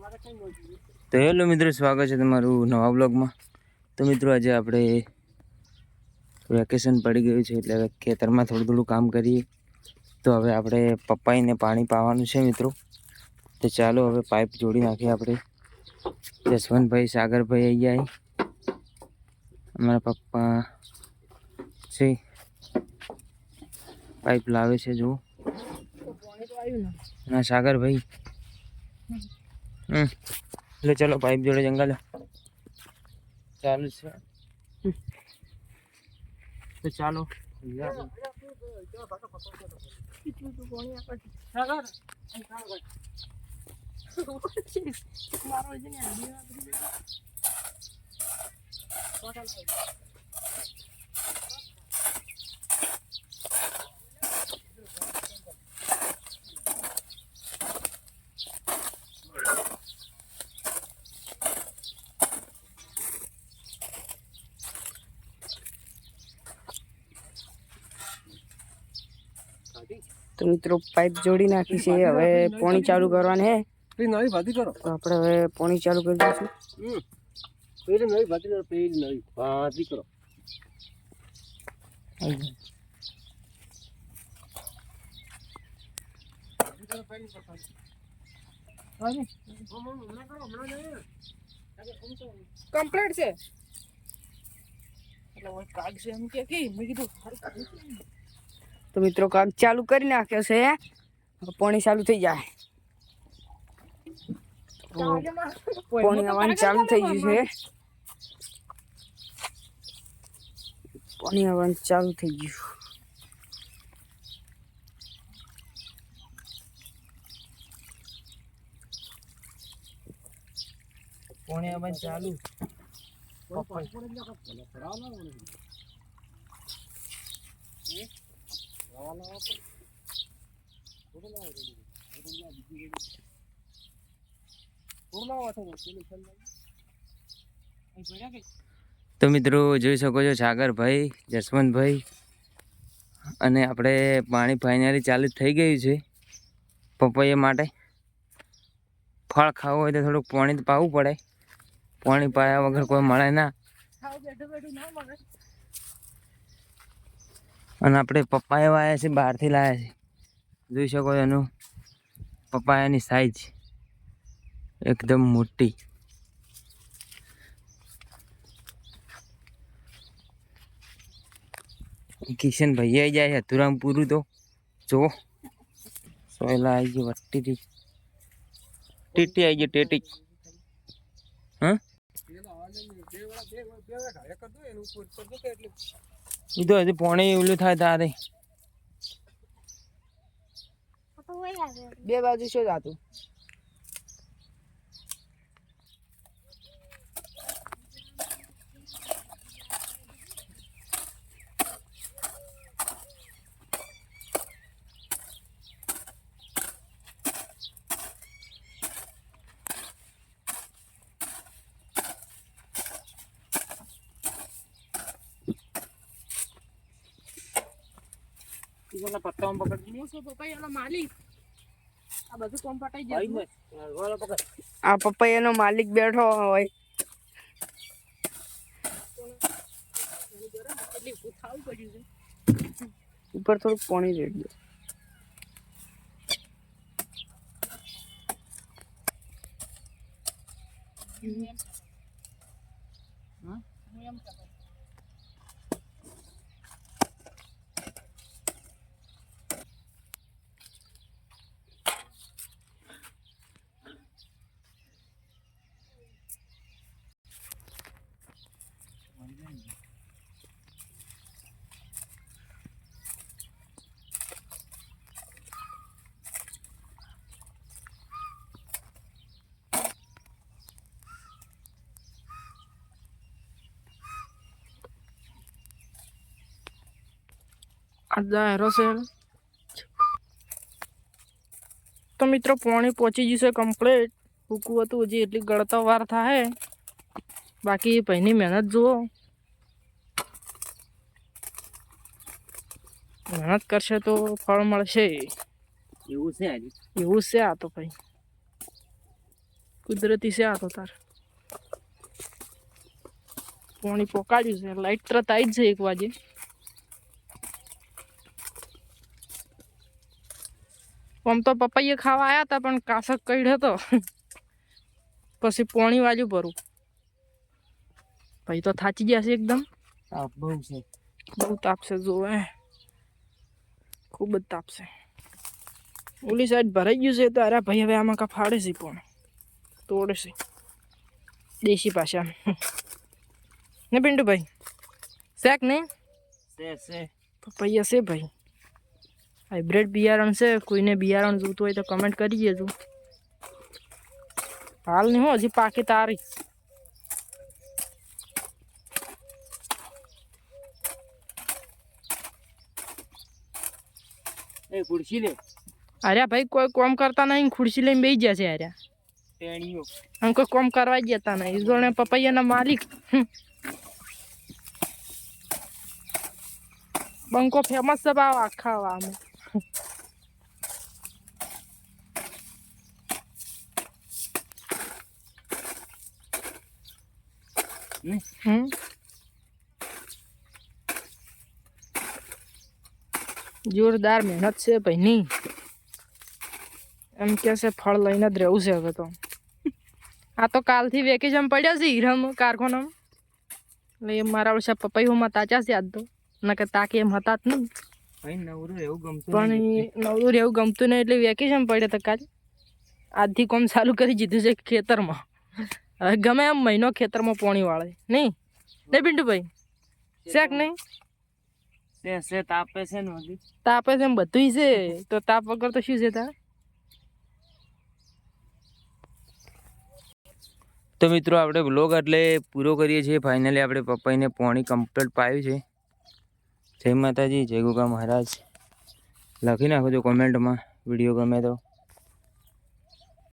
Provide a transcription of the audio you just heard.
તો હેલો મિત્રો, સ્વાગત છે તમારું નવા બ્લોગમાં। તો મિત્રો આજે આપણે વેકેશન પડી ગયું છે એટલે હવે ખેતરમાં થોડું કામ કરીએ। તો હવે આપણે પપ્પાઈને પાણી પાવાનું છે મિત્રો। તો ચાલો હવે પાઇપ જોડી નાખીએ આપણે। જસવંતભાઈ, સાગરભાઈ આવી જાય, અમારા પપ્પા છે પાઇપ લાવે છે। જો ના સાગરભાઈ, એટલે ચલો પાઇપ જોડે જંગલ ચાલુ છે। તો ચાલો तो मित्रों पाइप जोड़ी नाखी से हवे पानी चालू करवाने है। नवी भाती करो तो આપણે હવે પાણી ચાલુ કરી દઈશું। पहले नवी भाती करो, पहले नवी भाती करो। कंप्लीट से એટલે ઓય કાગ છે એમ કે મે કીધું તો મિત્રો કાગ ચાલુ કરી નાખ્યો છે। પાણી ચાલુ થઈ જાય, પાણી આવવાનું ચાલુ થઈ ગયું છે। પાણી આવવાનું ચાલુ થઈ ગયું। पानी अब चालू तो मित्रों જોઈ શકો છો સાગરભાઈ, જસવંતભાઈ અને આપણે પાણી ફાઇનલી ચાલુ થઈ ગયું છે। પપૈયા માટે ફળ ખાવું હોય તો થોડુંક પાણી તો પાવું પડે। પાણી પાયા વગર કોઈ મળે ના। અને આપણે પપાયા વાયા છે, બહારથી લાયા છે। જોઈ શકો છો એનું પપાયાની સાઈઝ એકદમ મોટી। કિશન ભાઈ આવી જાય હતુરામ પૂરું તો જો સોયલા આવી ગઈ વટ્ટી ટીટી આવી ગઈ ટેટી। હા એ તો હજી પાણી ઓલું થાય તારે બે બાજુ શું જાતું પટ્ટા પકડી પપૈયાનો માલિક આ બધું કોમ પટાઈ જાય। આ પપૈયાનો માલિક બેઠો હોય ઉપર થોડું પાણી રેડી દો। तो मित्रों पानी पहुंची जैसे कम्प्लीट हुकू तो जी एटली गळता वार थाय। बाकी पहली मेहनत जुओ, मेहनत करशे तो फल मळशे। એવું છે આજે એવું છે આ તો ભાઈ। કુદરતી છે આ તો તાર પાણી પોકાડ્યું છે લાઈટ તરત આવી જ છે 1 વાગે આમ તો પપૈયે ખાવા આવ્યા હતા પણ કાસક કઈડ હતો પછી પાણી વાજ્યું ભરું ભાઈ તો થાચી ગયા છે એકદમ તાપ બહુ છે બહુ તાપ છે જોવે ખૂબ જ તાપ છે ઓલી સાઈડ ભરાઈ ગયું છે તો અરે ભાઈ હવે આમાં કા ફાડે છે પણ તોડે છે દેશી ભાષા ને પિન્ટુ ભાઈ શેક ને છે પપૈયા છે ભાઈ હાઇબ્રિડ બિયારણ છે કોઈને બિયારણ જોતું હોય તો કમેન્ટ કરી દેજો હાલ નહીં હો હજી પાકે તારી એ ખુરશી લે અરે ભાઈ કોઈ કોમ કરતા નહીં ખુરશી લઈને બેસી જશે અરે ટેણીઓ આમ કોઈ કોમ કરવા જ જતા નહીં જોડે પપૈયાના માલિક બંકો ફેમસ છે ભાવ આખા વામાં જોરદાર મહેનત છે ભાઈની એમ કે છે ફળ લઈને જ રહેવું છે હવે તો આ તો કાલથી વેકેશન પડ્યા છે હીરામ કારખાનામાં એટલે એ મારા ઓછા પપૈયામાં તાચા છે આજ તો ના કે તાકે એમ હતા જ નહીં ભાઈ નવરું રહેવું ગમતું પણ નવરું રહેવું ગમતું નહીં એટલે વેકેશન પડ્યા તો કાલે આજથી કોમ ચાલુ કરી દીધું છે ખેતરમાં હવે ગમે એમ મહિનો ખેતરમાં પાણી વાળે નહીં પિન્ટુભાઈ શેક નહીં છે તાપે છે ને હજી તાપે છે એમ બધું છે તો તાપ વગર તો શું છે તારે તો મિત્રો આપણે બ્લોગ એટલે પૂરો કરીએ છીએ ફાઇનલી આપણે પપ્પાઈને પાણી કમ્પ્લીટ પાયું છે જય માતાજી જય ગોગા મહારાજ લખી નાખો જો કોમેન્ટમાં વિડીયો ગમે તો